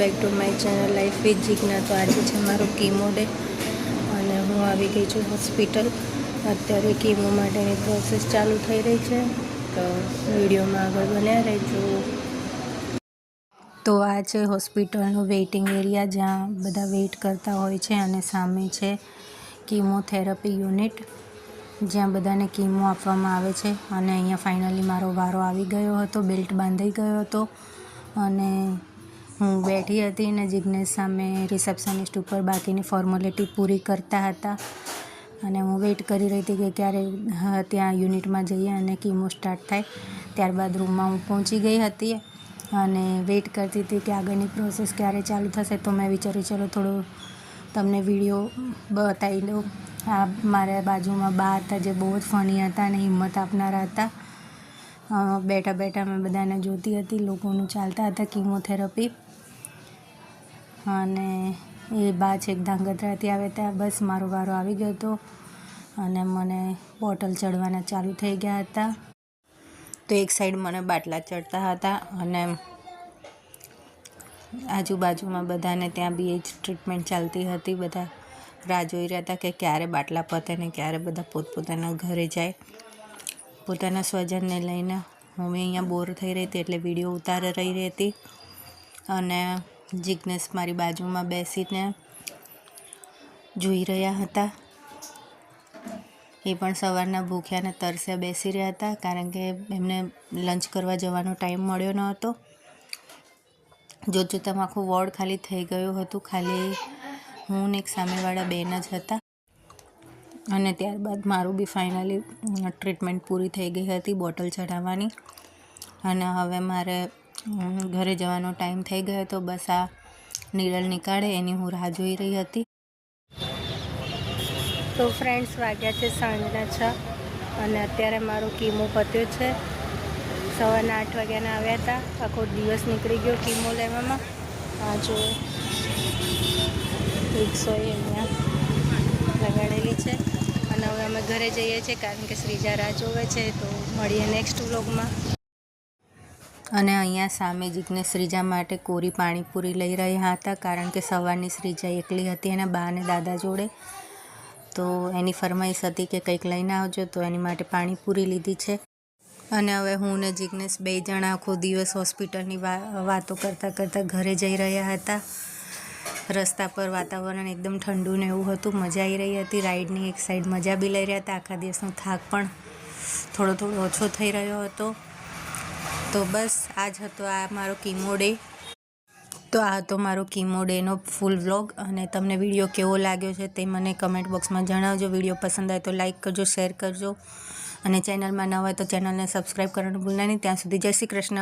Back to my channel life with Jigna. તો આજે છે મારો કીમો ડે અને હું આવી ગઈ છું હોસ્પિટલ। અત્યારે કીમો માટેની પ્રોસેસ ચાલુ થઈ રહી છે, તો વિડીયોમાં આગળ બન્યા રહેજો। તો આ છે હોસ્પિટલનો વેઇટિંગ એરિયા, જ્યાં બધા વેઇટ કરતા હોય છે, અને સામે છે કીમોથેરાપી યુનિટ, જ્યાં બધાને કીમો આપવામાં આવે છે। અને અહીંયા ફાઇનલી મારો વારો આવી ગયો હતો, બેલ્ટ બાંધાઈ ગયો હતો અને હું બેઠી હતી ને જિજ્ઞેશ સામે રિસેપ્શનિસ્ટ ઉપર બાકીની ફોર્મેલિટી પૂરી કરતા હતા, અને હું વેઇટ કરી રહી હતી કે ક્યારે ત્યાં યુનિટમાં જઈએ અને કીમો સ્ટાર્ટ થાય। ત્યારબાદ રૂમમાં હું પહોંચી ગઈ હતી અને વેઇટ કરતી હતી કે આગળની પ્રોસેસ ક્યારે ચાલુ થશે। તો મેં વિચાર્યું ચલો થોડો તમને વિડીયો બતાવી દઉં। આ મારા બાજુમાં બા હતા જે બહુ જ ફની હતા અને હિંમત આપનારા હતા। બેઠા બેઠા મેં બધાને જોતી હતી, લોકોનું ચાલતા હતા કીમોથેરાપી, અને એ બા છેક ધાંગધ્રાથી આવે ત્યાં બસ મારો વારો આવી ગયો હતો અને મને બોટલ ચડવાના ચાલુ થઈ ગયા હતા। તો એક સાઈડ મને બાટલા ચડતા હતા અને આજુબાજુમાં બધાને ત્યાં બી એ જ ટ્રીટમેન્ટ ચાલતી હતી। બધા રાહ જોઈ રહ્યા હતા કે ક્યારે બાટલા પતે ને ક્યારે બધા પોતપોતાના ઘરે જાય પોતાના સ્વજનને લઈને। હું અહીંયા બોર થઈ રહી હતી એટલે વિડીયો ઉતારી રહી હતી, અને જિજ્ઞેશ મારી બાજુમાં બેસીને જોઈ રહ્યા હતા। એ પણ સવારના ભૂખ્યા ને તરસ્યા બેસી રહ્યા હતા, કારણ કે એમને લંચ કરવા જવાનો ટાઈમ મળ્યો ન હતો। જોતજોતામાં આખું વોર્ડ ખાલી થઈ ગયું હતું, ખાલી હું ને એક સામેવાળા બેન જ હતા। અને ત્યારબાદ મારું બી ફાઇનલી ટ્રીટમેન્ટ પૂરી થઈ ગઈ હતી બોટલ ચઢાવવાની, અને હવે મારે ઘરે જવાનો ટાઈમ થઈ ગયો હતો। બસ આ નીડલ નીકાળે એની હું રાહ જોઈ રહી હતી। તો ફ્રેન્ડ્સ, વાગ્યા છે સાંજના 6 અને અત્યારે મારો કીમો પત્યો છે। સવારના 8 વાગ્યાના આવ્યા હતા, આખો દિવસ નીકળી ગયો કીમો લેવામાં। આ જો 100 અહીંયા લગાડેલી છે, અને હવે અમે ઘરે જઈએ છીએ કારણ કે શ્રીજા રાહ જોવે છે। તો મળીએ નેક્સ્ટ વ્લોગમાં। અને અહીંયા સામે જિજ્ઞેશ શ્રીજા માટે કોરી પાણીપુરી લઈ રહ્યા હતા, કારણ કે સવારની શ્રીજા એકલી હતી એના બા અને દાદા જોડે, તો એની ફરમાઈશ હતી કે કંઈક લઈને આવજો, તો એની માટે પાણીપુરી લીધી છે। અને હવે હું ને જિજ્ઞેશ 2 જણા આખો દિવસ હોસ્પિટલની વાતો કરતાં કરતાં ઘરે જઈ રહ્યા હતા। રસ્તા પર વાતાવરણ એકદમ ઠંડુ ને એવું હતું, મજા આવી રહી હતી રાઈડની। એક સાઈડ મજા બી લઈ રહ્યા હતા, આખા દિવસનો થાક પણ થોડો થોડો ઓછો થઈ રહ્યો હતો। તો બસ આ જ હતો આ મારો કીમો ડે। તો આ હતો મારો કીમો ડેનો ફૂલ વ્લોગ, અને તમને વિડીયો કેવો લાગ્યો છે તે મને કમેન્ટ બોક્સમાં જણાવજો। વિડીયો પસંદ આવે તો લાઇક કરજો, શેર કરજો, અને ચેનલમાં ન હોય તો ચેનલને સબસ્ક્રાઈબ કરવાનું ભૂલતા નહીં। ત્યાં સુધી જય શ્રી કૃષ્ણ।